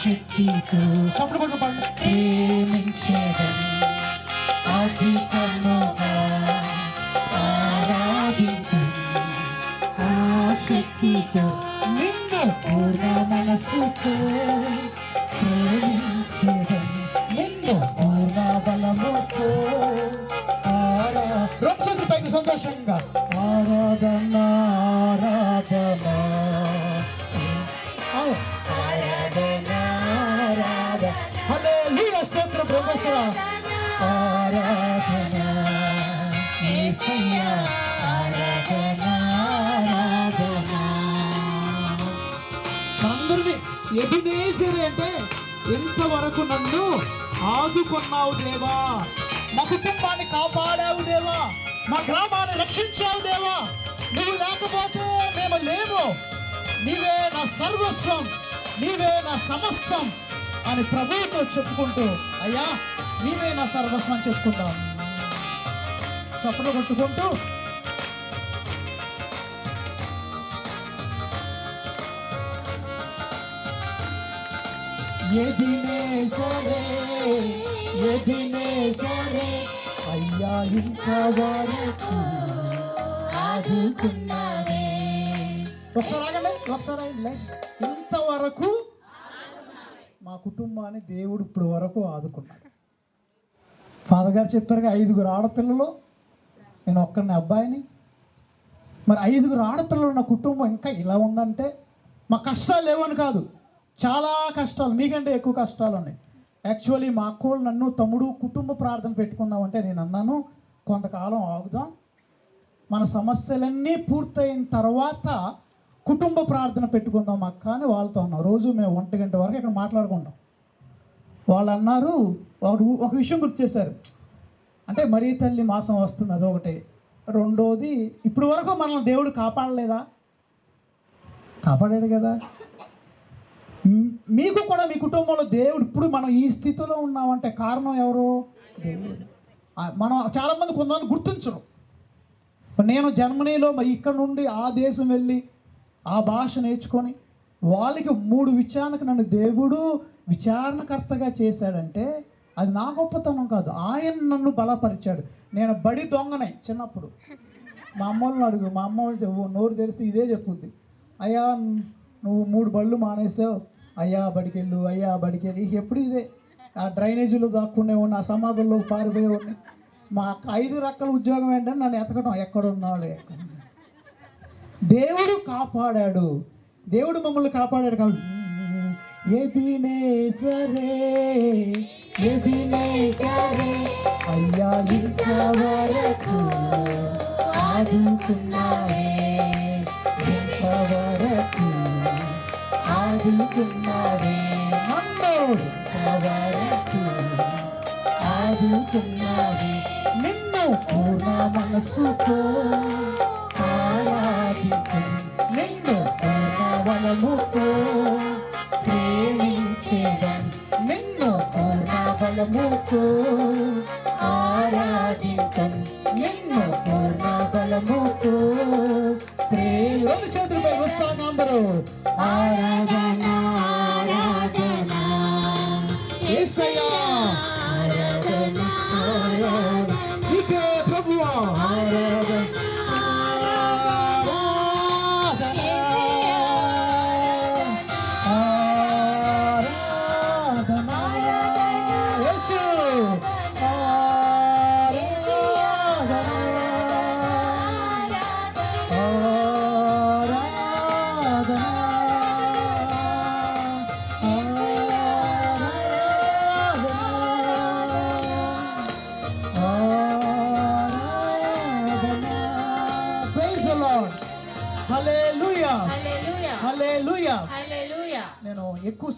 శక్తితో ప్రేమించేదం అధికముగా ఆరాధించు ఆ శక్తితో నిన్ను పూర్ణ మనసుతో ప్రేమించేదం నిన్ను పూర్ణ బలముతో పైకి సంతోషంగా ఆరాధన హల్లెలూయా స్తోత్రం ప్రభువా ఆరాధన యేసయ్యా ఆరాధన అందరినీ ఎబినేజర్ అంటే ఇంతవరకు నన్ను ఆదుకున్నావు దేవా, నా కుటుంబాన్ని కాపాడావు దేవా, మా గ్రామాన్ని రక్షించావు దేవా, నువ్వు లేకపోతే మేము లేవు, నీవే నా సర్వస్వం, నీవే నా సమస్తం అని ప్రభువుతో చెప్పుకుంటూ అయ్యా నీవే నా సర్వస్వం అని చెప్పుకుంటాం. చప్పట్లు కొట్టుకుంటూ ఎబినేజరే అయ్యా ఇంతవరకు ఆదుకున్నావే. ఒకసారి ఇంతవరకు మా కుటుంబాన్ని దేవుడు ఇప్పుడు వరకు ఆదుకున్నాడు. ఫాదర్ గారు చెప్పారుగా 5 ఆడపిల్లలు, నేను ఒక్కడిని అబ్బాయిని. మరి 5 ఆడపిల్లలు ఉన్న కుటుంబం ఇంకా ఇలా ఉందంటే మా కష్టాలు లేవని కాదు, చాలా కష్టాలు, మీకంటే ఎక్కువ కష్టాలు ఉన్నాయి. యాక్చువల్లీ మా అక్కోళ్ళు నన్ను తమ్ముడు కుటుంబ ప్రార్థన పెట్టుకుందామంటే నేను అన్నాను కొంతకాలం ఆగుదాం, మన సమస్యలన్నీ పూర్తయిన తర్వాత కుటుంబ ప్రార్థన పెట్టుకుందాం అక్క అని వాళ్ళతో అన్నాం. రోజు మేము 1 గంట వరకు ఇక్కడ మాట్లాడుకుంటాం. వాళ్ళు అన్నారు, ఒక విషయం గుర్తు చేశారు, అంటే మరీ తల్లి మాసం వస్తుంది అదొకటి, రెండోది ఇప్పుడు వరకు మనల్ని దేవుడు కాపాడలేదా? కాపాడాడు కదా. మీకు కూడా మీ కుటుంబంలో దేవుడు ఇప్పుడు మనం ఈ స్థితిలో ఉన్నామంటే కారణం ఎవరు? దేవుడు. మనం చాలామంది కొంతమంది గుర్తించరు. నేను జర్మనీలో మరి ఇక్కడ నుండి ఆ దేశం వెళ్ళి ఆ భాష నేర్చుకొని వాళ్ళకి 3 విచారణకు నన్ను దేవుడు విచారణకర్తగా చేశాడంటే అది నా గొప్పతనం కాదు, ఆయన నన్ను బలపరిచాడు. నేను బడి దొంగనే చిన్నప్పుడు. మా అమ్మోళ్ళని అడుగు, మా అమ్మ వాళ్ళు నోరు తెరిస్తే ఇదే చెప్పుద్ది, అయ్యా నువ్వు 3 బళ్ళు మానేసావు, అయ్యా బడికెళ్ళు, అయ్యా బడికెళ్ళి. ఎప్పుడు ఇదే, ఆ డ్రైనేజీలో దాక్కునేవాడిని, ఆ సమాధుల్లో పారిపోయేవాడిని. మా 5 రకాల ఉద్యోగం ఏంటంటే నన్ను ఎతకడం, ఎక్కడున్నాడు ఎక్కడ. దేవుడు కాపాడాడు, దేవుడు మమ్మల్ని కాపాడాడు కాబట్టి ఎబినేజరే అయ్యా ఇంతవరకు ఆదుకున్నావే, ఇంతవరకు ఆదుకున్నావే, నన్ను ఇంతవరకు ఆదుకున్నావే, నిన్ను పూర్ణ మనసుతో ఆరాధించు, నిన్ను పూర్ణ బలముతో ప్రేమించేదం, నిన్ను పూర్ణ బలముతో ఆరాధించం, నిన్ను పూర్ణ బలముతో చేతులపై ఉత్సాహం అందరూ ఆరాధన ఆరాధన యేసయ్యా ఆరాధన ఆరాధన నీకే ప్రభువా ఆరాధన హల్లెలూయా హల్లెలూయా హల్లెలూయా. నేను ఎక్కువ